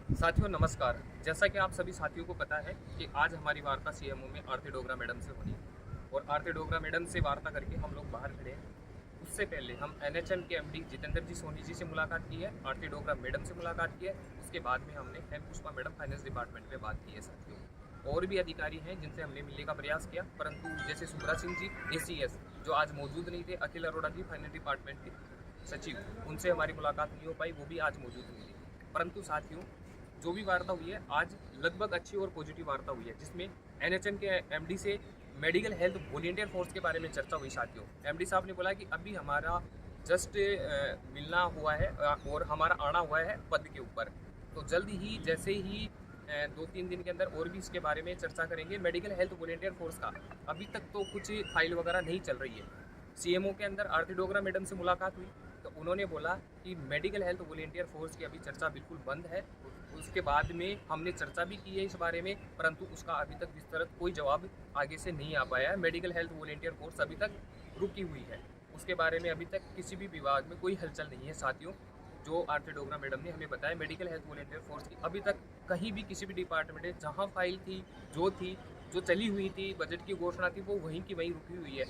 साथियों नमस्कार। जैसा कि आप सभी साथियों को पता है कि आज हमारी वार्ता सीएमओ में आरती डोगरा मैडम से होनी है और आरती डोगरा मैडम से वार्ता करके हम लोग बाहर खड़े हैं। उससे पहले हम एनएचएम के एमडी जितेंद्र जी सोनी जी से मुलाकात की है, आरती डोगरा मैडम से मुलाकात की है। उसके बाद में हमने हेम पुष्पा मैडम फाइनेंस डिपार्टमेंट में बात की है। साथियों और भी अधिकारी हैं जिनसे हमने मिलने का प्रयास किया, परंतु जैसे सुब्रा सिंह जी एसीएस जो आज मौजूद नहीं थे, अखिल अरोड़ा जी फाइनेंस डिपार्टमेंट के सचिव, उनसे हमारी मुलाकात नहीं हो पाई, वो भी आज मौजूद नहीं थे। परंतु साथियों जो भी वार्ता हुई है आज लगभग अच्छी और पॉजिटिव वार्ता हुई है, जिसमें एनएचएम के एमडी से मेडिकल हेल्थ वॉलेंटियर फोर्स के बारे में चर्चा हुई। साथियों एमडी साहब ने बोला कि अभी हमारा जस्ट मिलना हुआ है और हमारा आना हुआ है पद के ऊपर, तो जल्द ही जैसे ही 2-3 दिन के अंदर और भी इसके बारे में चर्चा करेंगे। मेडिकल हेल्थ वॉलेंटियर फोर्स का अभी तक तो कुछ फाइल वगैरह नहीं चल रही है। सीएमओ के अंदर आरती डोगरा मैडम से मुलाकात हुई तो उन्होंने बोला कि मेडिकल हेल्थ वॉलेंटियर फोर्स की अभी चर्चा बिल्कुल बंद है। उसके बाद में हमने चर्चा भी की है इस बारे में, परंतु उसका अभी तक विस्तृत कोई जवाब आगे से नहीं आ पाया है। मेडिकल हेल्थ वॉलेंटियर फोर्स अभी तक रुकी हुई है, उसके बारे में अभी तक किसी भी विभाग में कोई हलचल नहीं है। साथियों जो आरती डोगरा मैडम ने हमें बताया, मेडिकल हेल्थ वॉलेंटियर फोर्स की अभी तक कहीं भी किसी भी डिपार्टमेंट में जहाँ फाइल थी जो चली हुई थी, बजट की घोषणा थी, वो वहीं की वहीं रुकी हुई है।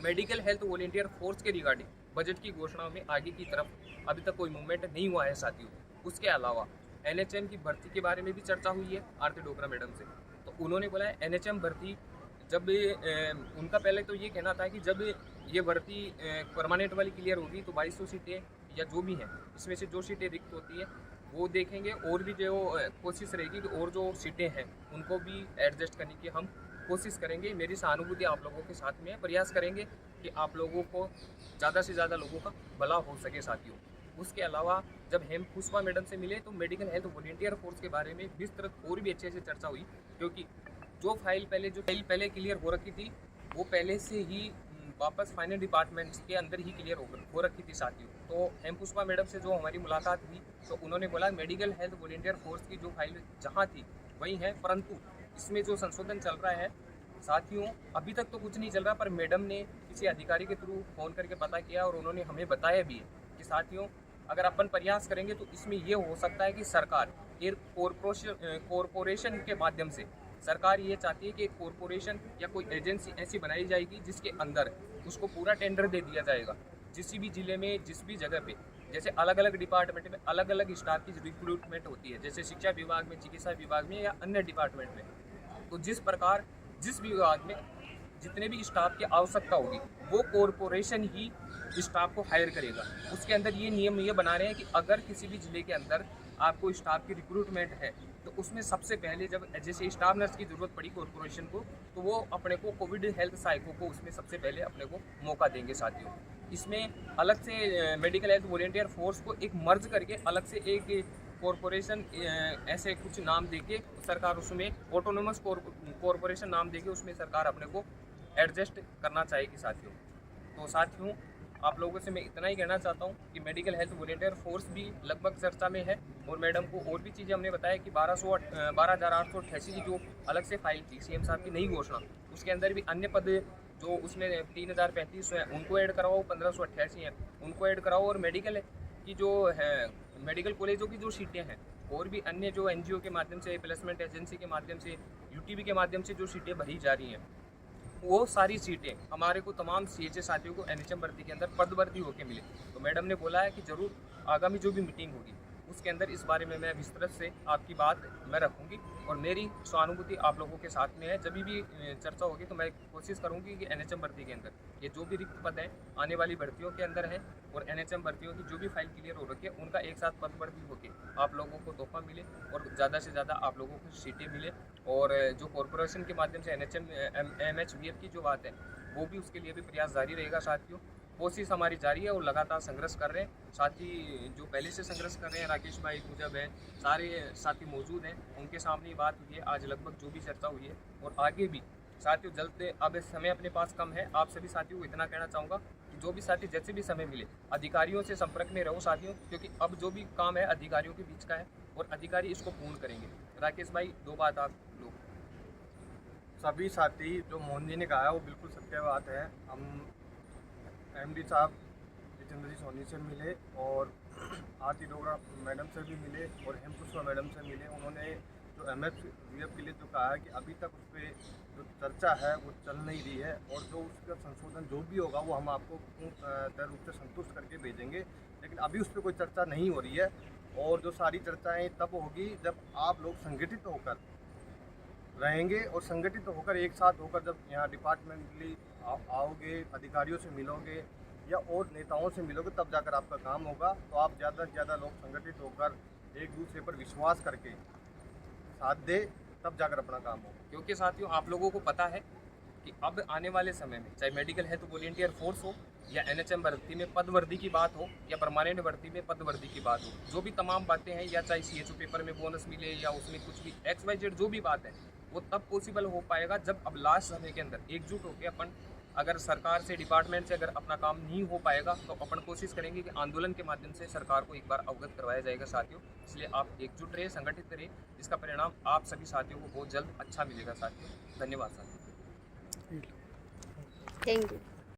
मेडिकल हेल्थ वॉलेंटियर फोर्स के रिगार्डिंग बजट की घोषणा में आगे की तरफ अभी तक कोई मूवमेंट नहीं हुआ है। साथियों उसके अलावा एनएचएम की भर्ती के बारे में भी चर्चा हुई है आरती डोगरा मैडम से। तो उन्होंने बोला है एनएचएम भर्ती जब उनका पहले तो ये कहना था कि जब ये भर्ती परमानेंट वाली क्लियर होगी तो 2200 सीटें या जो भी हैं इसमें से जो सीटें रिक्त होती हैं वो देखेंगे, और भी जो कोशिश रहेगी कि और जो सीटें हैं उनको भी एडजस्ट करने की हम कोशिश करेंगे। मेरी सहानुभूति आप लोगों के साथ में है, प्रयास करेंगे कि आप लोगों को ज़्यादा से ज़्यादा लोगों का भला हो सके। साथियों उसके अलावा जब हेम पुष्पा मैडम से मिले तो मेडिकल हेल्थ वॉलेंटियर फोर्स के बारे में विस्तृत और भी अच्छे से चर्चा हुई, क्योंकि जो फाइल पहले क्लियर हो रखी थी वो पहले से ही वापस फाइनेंस डिपार्टमेंट के अंदर ही क्लियर हो रखी थी। साथियों तो हेम पुष्पा मैडम से जो हमारी मुलाकात हुई तो उन्होंने बोला मेडिकल हेल्थ वॉलेंटियर फोर्स की जो फाइल जहाँ थी वही है, परंतु इसमें जो संशोधन चल रहा है साथियों अभी तक तो कुछ नहीं चल रहा, पर मैडम ने किसी अधिकारी के थ्रू फ़ोन करके पता किया और उन्होंने हमें बताया भी है कि साथियों अगर अपन प्रयास करेंगे तो इसमें ये हो सकता है कि सरकार एक कॉरपोरेशन के माध्यम से, सरकार ये चाहती है कि एक कॉरपोरेशन या कोई एजेंसी ऐसी बनाई जाएगी जिसके अंदर उसको पूरा टेंडर दे दिया जाएगा। जिस भी ज़िले में जिस भी जगह पे जैसे अलग अलग डिपार्टमेंट में अलग अलग स्टाफ की रिक्रूटमेंट होती है, जैसे शिक्षा विभाग में, चिकित्सा विभाग में या अन्य डिपार्टमेंट में, तो जिस प्रकार जिस विभाग में जितने भी स्टाफ की आवश्यकता होगी वो कॉरपोरेशन ही स्टाफ को हायर करेगा। उसके अंदर ये नियम ये बना रहे हैं कि अगर किसी भी ज़िले के अंदर आपको स्टाफ की रिक्रूटमेंट है तो उसमें सबसे पहले जब जैसे स्टाफ नर्स की ज़रूरत पड़ी कॉरपोरेशन को तो वो अपने को कोविड हेल्थ सहायकों को उसमें सबसे पहले अपने को मौका देंगे। साथियों इसमें अलग से मेडिकल हेल्थ वॉलेंटियर फोर्स को एक मर्ज करके अलग से एक कॉरपोरेशन ऐसे कुछ नाम देके सरकार उसमें ऑटोनोमस कॉरपोरेशन नाम देके उसमें सरकार अपने को एडजस्ट करना चाहेगी। साथियों तो साथियों आप लोगों से मैं इतना ही कहना चाहता हूँ कि मेडिकल हेल्थ वॉलेंटियर फोर्स भी लगभग चर्चा में है और मैडम को और भी चीज़ें हमने बताया कि 12,888 की जो अलग से फाइल थी सीएम साहब की नई घोषणा, उसके अंदर भी अन्य पद जो उसमें 3,035 हैं उनको ऐड कराओ, 1,588 हैं उनको ऐड कराओ, और मेडिकल की जो है मेडिकल कॉलेजों की जो सीटें हैं और भी अन्य जो एनजीओ के माध्यम से, प्लेसमेंट एजेंसी के माध्यम से, यूटीबी के माध्यम से जो सीटें भरी जा रही हैं वो सारी सीटें हमारे को तमाम सीएचए साथियों को एनएचएम भर्ती के अंदर पद भर्ती होकर मिले। तो मैडम ने बोला है कि ज़रूर आगामी जो भी मीटिंग होगी उसके अंदर इस बारे में मैं विस्तृत से आपकी बात मैं रखूँगी और मेरी सहानुभूति आप लोगों के साथ में है। जब भी चर्चा होगी तो मैं कोशिश करूँगी कि एनएचएम भर्ती के अंदर ये जो भी रिक्त पद हैं आने वाली भर्तियों के अंदर हैं और एनएचएम भर्तियों की जो भी फाइल क्लियर हो रखी है उनका एक साथ पद भर्ती होकर आप लोगों को तोहफा मिले और ज़्यादा से ज़्यादा आप लोगों को सीटें मिले। और जो कॉरपोरेशन के माध्यम से MHVF की जो बात है वो भी उसके लिए भी प्रयास जारी रहेगा। साथियों कोशिश हमारी जारी है और लगातार संघर्ष कर रहे हैं। साथी जो पहले से संघर्ष कर रहे हैं, राकेश भाई, पूजा बहन, सारे साथी मौजूद हैं, उनके सामने बात हुई है आज लगभग जो भी चर्चा हुई है और आगे भी। साथियों जल्द अब समय अपने पास कम है, आप सभी साथियों को इतना कहना चाहूँगा कि जो भी साथी जैसे भी समय मिले अधिकारियों से संपर्क में रहो साथियों, क्योंकि अब जो भी काम है अधिकारियों के बीच का है और अधिकारी इसको पूर्ण करेंगे। राकेश भाई 2 बात आप लोग। सभी साथी जो मोहन जी ने कहा है वो बिल्कुल सत्य बात है। हम एमडी साहब चंद्री सोनी से मिले और आरती डोगरा मैडम से भी मिले और हेमपुष्पा मैडम से मिले। उन्होंने जो MFVF के लिए जो कहा है कि अभी तक उस पर जो चर्चा है वो चल नहीं रही है और जो उसका संशोधन जो भी होगा वो हम आपको तय रूप से संतुष्ट करके भेजेंगे, लेकिन अभी उस पर कोई चर्चा नहीं हो रही है। और जो सारी चर्चाएँ तब होगी जब आप लोग संगठित होकर रहेंगे और संगठित होकर एक साथ होकर जब यहाँ डिपार्टमेंटली आओगे, अधिकारियों से मिलोगे या और नेताओं से मिलोगे, तब जाकर आपका काम होगा। तो आप ज़्यादा से ज़्यादा लोग संगठित होकर एक दूसरे पर विश्वास करके साथ दे, तब जाकर अपना काम होगा। क्योंकि साथियों आप लोगों को पता है कि अब आने वाले समय में चाहे मेडिकल हेल्थ वॉलेंटियर फोर्स हो या NHM भर्ती में पद वर्दी की बात हो या परमानेंट भर्ती में पद वर्दी की बात हो, जो भी तमाम बातें हैं, या चाहे CHO पेपर में बोनस मिले या उसमें कुछ भी XYZ जो भी बात है, वो तब पॉसिबल हो पाएगा जब अब लास्ट समय के अंदर एकजुट होकर अपन, अगर सरकार से, डिपार्टमेंट से अगर अपना काम नहीं हो पाएगा तो अपन कोशिश करेंगे कि आंदोलन के माध्यम से सरकार को एक बार अवगत करवाया जाएगा साथियों। इसलिए आप एकजुट रहे, संगठित रहे, इसका परिणाम आप सभी साथियों को बहुत जल्द अच्छा मिलेगा साथियों। धन्यवाद साथियों। Thank you.